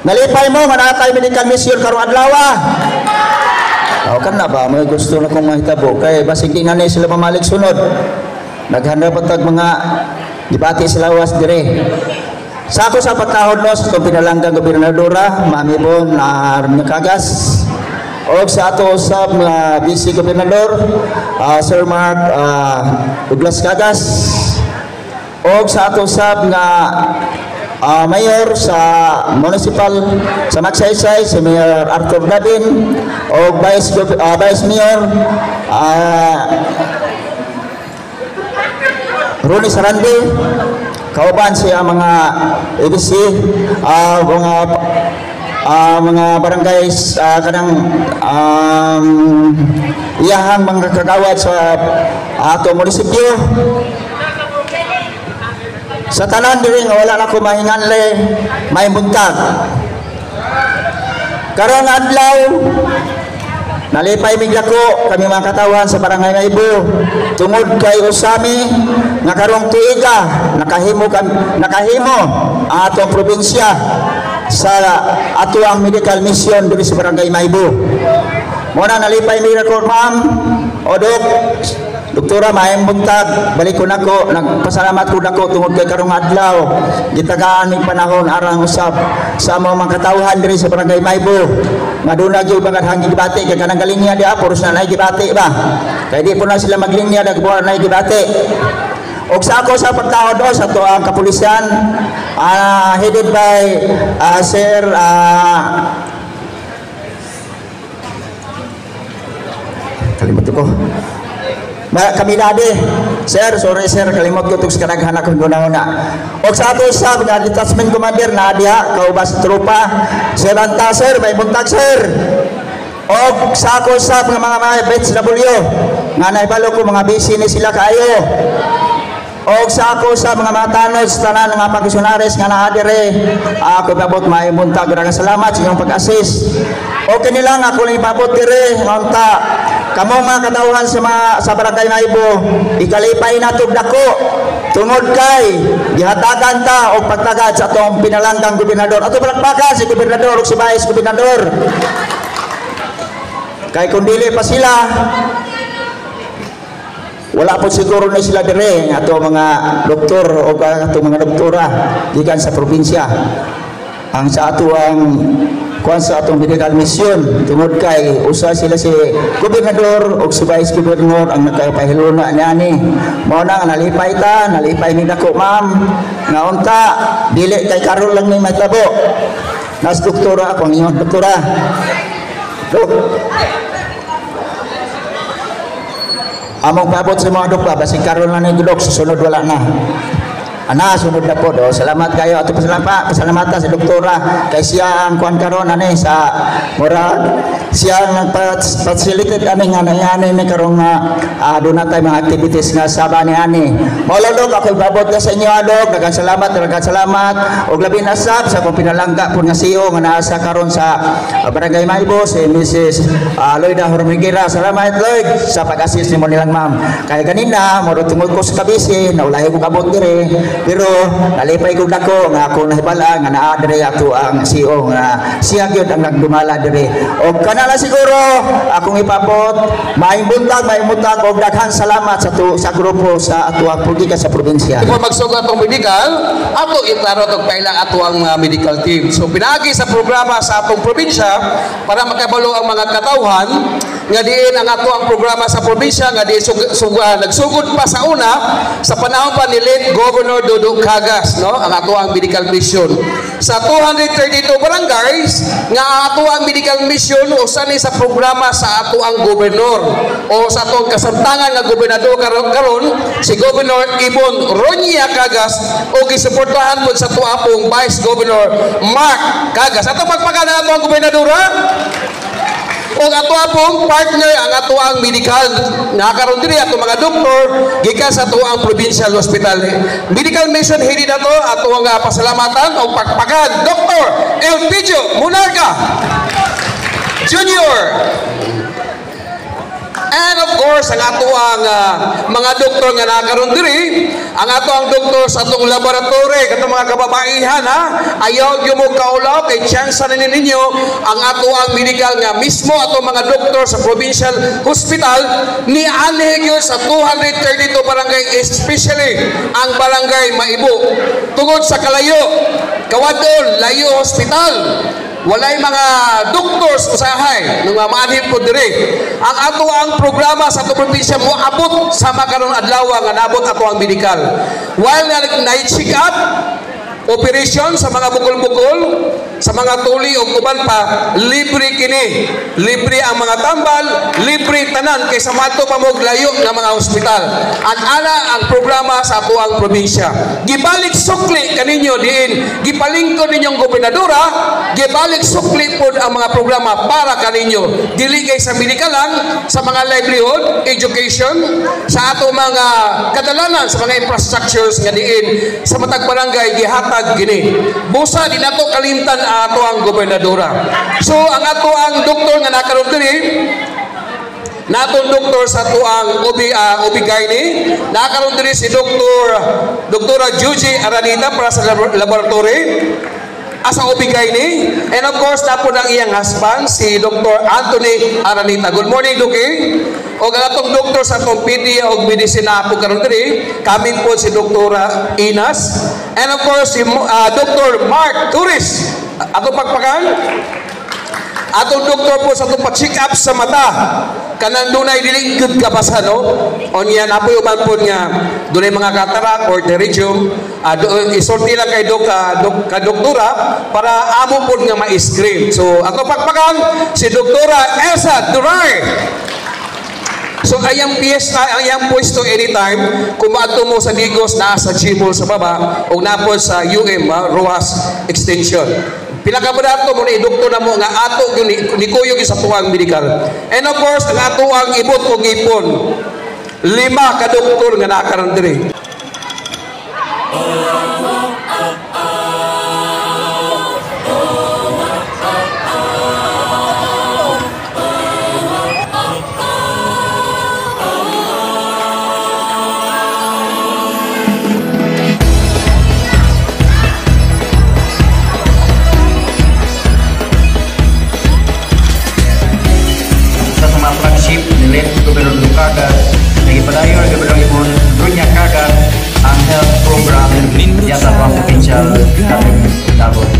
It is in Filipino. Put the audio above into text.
Nalipay mo manatay medical mission karong adlaw. O kan na ba may gusto na kong mahitabo kay basig di na sila mamalik sunod. Naghanda pa tag mga debate sa lawas dire. Sa ako sa pagkahod no sa pinalanggang gobernadora, mami po na Kagas. O sa ato usab nga vice gobernador, Sir Mark Douglas Kagas. O sa ato usab nga mayor sa municipal sa Magsaysay, si Mayor Arthur Gabin, o Vice Mayor Ronnie Sarandi, kauban siya mga ABC, mga barangay kanang iyahang mga kagawad sa ato munisipyo. Sa tanan diri nga wala na ko mahinganle, may buntag. Karong adlaw nalipay mig dako kami mga katawan sa barangay Maybo tungod kay usami nga karong tuiga nakahimo ang atong probinsya sa ato ang medical mission diri sa barangay Maybo. Muna nalipay mig dako ma'am Odok Doktora maayong buntag, balik ko nako, nagpasalamat ko nako tungod kay karong adlaw. Gitagaan ning panahon arang usab sa mga katawhan diri sa barangay Maybo. Maduna gyud bagad gibati kay kanang galinya dia puros na nay gibati ba. Kay di po na sila maglinya dagbuan nay gibati. Og sa ako sa pagtahod sa to ang kapulisan headed by Sir kalimut ko. Kami dade, sir, sorry sir, kalimot ko itong kanaghan akong guna-una. O sa ato sa mga detachment commander na diha, kaubas tropa, sir Anta, sir, may buntag sir. O sa ako sa mga bets na bulyo, nga naibalo ko mga busy ni sila kayo. O sa ako sa mga tanos, tanan nga pagkusunares nga naadire, ako babot may buntag, maraming salamat sa inyong pag-assist. O kanilang ako lang ipabot dire, ngonta, kamo mga katawhan sa barangay Maybo, ikalipay na dako tungod kay gihatagan ta og pagtagad sa atong pinalanggang gobernador. Ato palakpakan si gobernador ug si vice gobernador. Kay kung dili pa sila wala po siguro na sila dire ato mga doktor o ato mga doktora gikan sa probinsya. Ang sa ato ang kuan sa atong medical mission tungod kay usa sila si gobernador o si vice gobernador ang nagpahiluna niani. Mao na nalipay mi dako ma'am nga unta dili kay karon lang ni matabo. Nas doktora ako ang doktora. Dok. Among paabot sa mga doktor basig karon lang ni dok susunod wala na. Ana sunod na po do. Salamat kayo ato pasalamatan sa doktora kay siya ang kuan karon ani sa mura siya ang nagpa-facilitate ani nga nayani ni karong do na tay mga activities nga saba ni ani. Mao dok ako ibabot na sa inyo dok. Daghang salamat og labi na sab sa kong pinalangga pud nga CEO nga naa sa karon sa barangay Maybo si Mrs. Loida Hormiguera. Salamat Lloyd sa pag-assist nimo nilang ma'am. Kay kanina mo tungod ko sa kabisi naulahi ko kabot dire. Pero nalipay ko dako nga ako nahibala nga naa dire ato ang CEO nga siya gyud ang nagdumala dire. Og kanala siguro akong ipabot maayong buntag og daghang salamat sa grupo sa ato ang politika sa probinsya. Kung magsugat ang medical, ato iklaro tong pailang ato ang medical team. So pinaagi sa programa sa atong probinsya para makabalo ang mga katawhan nga diin ang ato ang programa sa probinsya nga di nagsugod pa sa una sa panahon pa ni late Governor Dudong Kagas, no? Ang ato ang medical mission sa 232 barangays nga ato ang medical mission usa ni sa programa sa ato ang gobernador o sa atong kasamtangan nga gobernador karon si Governor Ibon Ronya Kagas o gisuportahan pod sa tuapong Vice Governor Mark Kagas. Ato pagpakana ato ang gobernadora o ato apong partner ang ato ang medical nakaroon diri ato mga doktor gikan sa ato ang provincial hospital medical mission headed ato ang pasalamatan o pagpakan Dr. Elpidio Munarca Junior. And of course, ang ato ang mga doktor nga nakaroon diri, ang ato ang doktor sa atong laboratory, katong mga kababaihan ha, ayaw yung mo kaulaw, kay chance na ninyo, ang ato ang medical nga mismo atong mga doktor sa provincial hospital, ni anhig yun sa 232 barangay, especially ang barangay Maibo. Tungod sa kalayo, kawadon, layo hospital, walay mga doktors usahay nung maanhid po dire. Ang ato ang programa sa atong probinsya mo abot sa makaron adlaw nga nabot ato ang medical. While na check up operation sa mga bukol-bukol, sa mga tuli o uban pa, libre kini. Libre ang mga tambal, libre tanan kaysa mato pa mo layo ng mga ospital. Ang ana ang programa sa ato ang probinsya. Gibalik sukli kaninyo diin, gipalingkod ninyong gobernadora, gibalik sukli pod ang mga programa para kaninyo. Dili kay sa medical lang, sa mga livelihood, education, sa ato mga kadalanan, sa mga infrastructures nga diin, sa matag barangay gihatag gini. Busa di nato kalimtan ato ang gobernadora. So ang ato ang doktor nga nakaroon diri, natong doktor sa ato ang OB-GYN, nakaroon diri si Doktora Juji Aranita para sa laboratory asa OB-GYN, and of course napod ang iyang husband si Dr. Anthony Aranita. Good morning, Duki. O ang atong doktor sa atong PD o medisina po karon diri, kaming po si Doktora Inas, and of course si Dr. Mark Turis. Atong pagpakan, atong doktor po sa atong pa-check up sa mata, kanang dunay dili good kabasan, no? O niya napoy uban po nga dunay mga katarak or pterygium, isulti lang kay doktora para amo po nga ma-screen. So atong pagpakan si Doktora Elsa Duray. So ayang piyesta, ayang pwesto anytime, kung maadto mo sa Digos na sa Gibol sa baba o napod sa Rojas Extension. Pinakabudato mo ni doktor na mo nga ato ni kuyog sa tuwang medical. And of course, ang ato ang ibot o gipon, 5 ka doktor nga nakaroon diri. Gobernador Dukaga, nagipadayon ang Gobernador Ibon, Brunya Kaga, ang health program di atas provincial Davao.